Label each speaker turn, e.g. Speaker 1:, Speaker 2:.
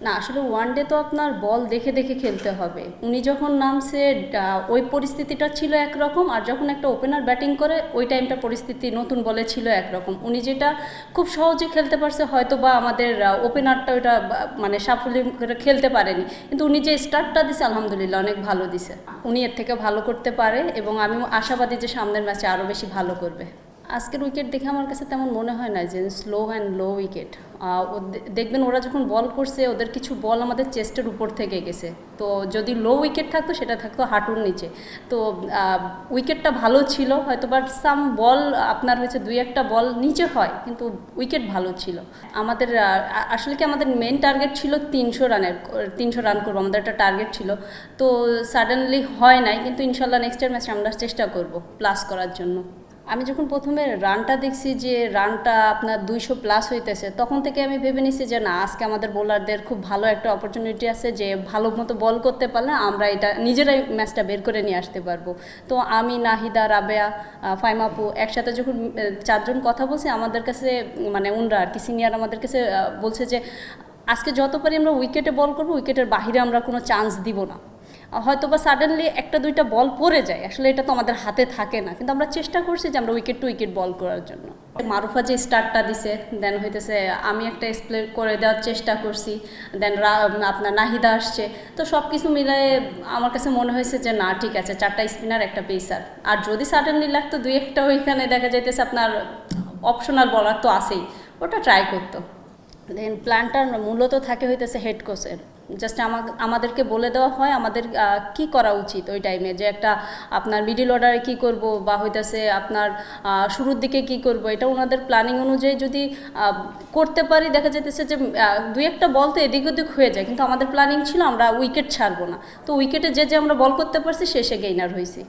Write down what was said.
Speaker 1: না আসলে ওয়ানডে তো আপনার বল দেখে দেখে খেলতে হবে। উনি যখন নামছে ওই পরিস্থিতিটা ছিল একরকম, আর যখন একটা ওপেনার ব্যাটিং করে ওই টাইমটা পরিস্থিতি নতুন বলে ছিল একরকম। উনি যেটা খুব সহজে খেলতে পারছে, হয়তো বা আমাদের ওপেনারটা ওইটা মানে সাফল্য করে খেলতে পারেনি, কিন্তু উনি যে স্টার্টটা দিছে আলহামদুলিল্লাহ অনেক ভালো দিছে। উনি এর থেকে ভালো করতে পারে এবং আমি আশাবাদী যে সামনের ম্যাচে আরও বেশি ভালো করবে। আজকের উইকেট দেখে আমার কাছে তেমন মনে হয় না যে স্লো অ্যান্ড লো উইকেট। দেখবেন ওরা যখন বল করছে ওদের কিছু বল আমাদের চেস্টের উপর থেকে গেছে, তো যদি লো উইকেট থাকতো সেটা থাকতো হাঁটুর নিচে। তো উইকেটটা ভালো ছিল হয়তো, বাট সাম বল আপনার হয়েছে দুই একটা বল নিচে হয়, কিন্তু উইকেট ভালো ছিল। আমাদের আসলে কি আমাদের মেন টার্গেট ছিল 300 রানের, 300 রান করবো, আমাদের একটা টার্গেট ছিল। তো সাডেনলি হয় নাই, কিন্তু ইনশাল্লাহ নেক্সটের ম্যাচে আমরা চেষ্টা করব প্লাস করার জন্য। আমি যখন প্রথমে রানটা দেখছি যে রানটা আপনার 200+ হইতেছে, তখন থেকে আমি ভেবে নিছি যে না, আজকে আমাদের বোলারদের খুব ভালো একটা অপরচুনিটি আছে যে ভালো মতো বল করতে পারলে আমরা এটা নিজেরাই ম্যাচটা বের করে নিয়ে আসতে পারবো। তো আমি, নাহিদা, রাবেয়া, ফাইমাপু একসাথে যখন চারজন কথা বলছি, আমাদের কাছে মানে উনরা আর কি সিনিয়র আমাদের কাছে বলছে যে আজকে যত পারি আমরা উইকেটে বল করবো, উইকেটের বাহিরে আমরা কোনো চান্স দিব না। হয়তো বা সাডেনলি একটা দুইটা বল পড়ে যায়, আসলে এটা তো আমাদের হাতে থাকে না, কিন্তু আমরা চেষ্টা করছি যে আমরা উইকেট টু উইকেট বল করার জন্য। মারুফা যে স্টার্টটা দিছে, দেন হইতেছে আমি একটা স্প্লে করে দেওয়ার চেষ্টা করছি, দেন আপনার নাহিদা আসছে। তো সব কিছু মিলায়ে আমার কাছে মনে হয়েছে যে না ঠিক আছে, 4টা স্পিনার একটা পেসার, আর যদি সাডেনলি লাগতো দুই একটা ওইখানে দেখা যাইতেছে আপনার অপশনাল বলার তো আছেই, ওটা ট্রাই করতো। দেন প্ল্যানটার মূলত থাকে হইতেছে হেড কোচের। জাস্ট আমাদেরকে বলে দেওয়া হয় আমাদের কি করা উচিত ওই টাইমে, যে একটা আপনার মিডিল অর্ডারে কি করব বা হইতেছে আপনার শুরুর দিকে কি করব, এটা ওনাদের প্ল্যানিং অনুযায়ী যদি করতে পারি, দেখা যেতেছে যে দুই একটা বল তো এদিক ওদিক হয়ে যায়, কিন্তু আমাদের প্ল্যানিং ছিল আমরা উইকেট ছাড়বো না। তো উইকেটে যে আমরা বল করতে পারছি শেষে গেইনার হয়েছি।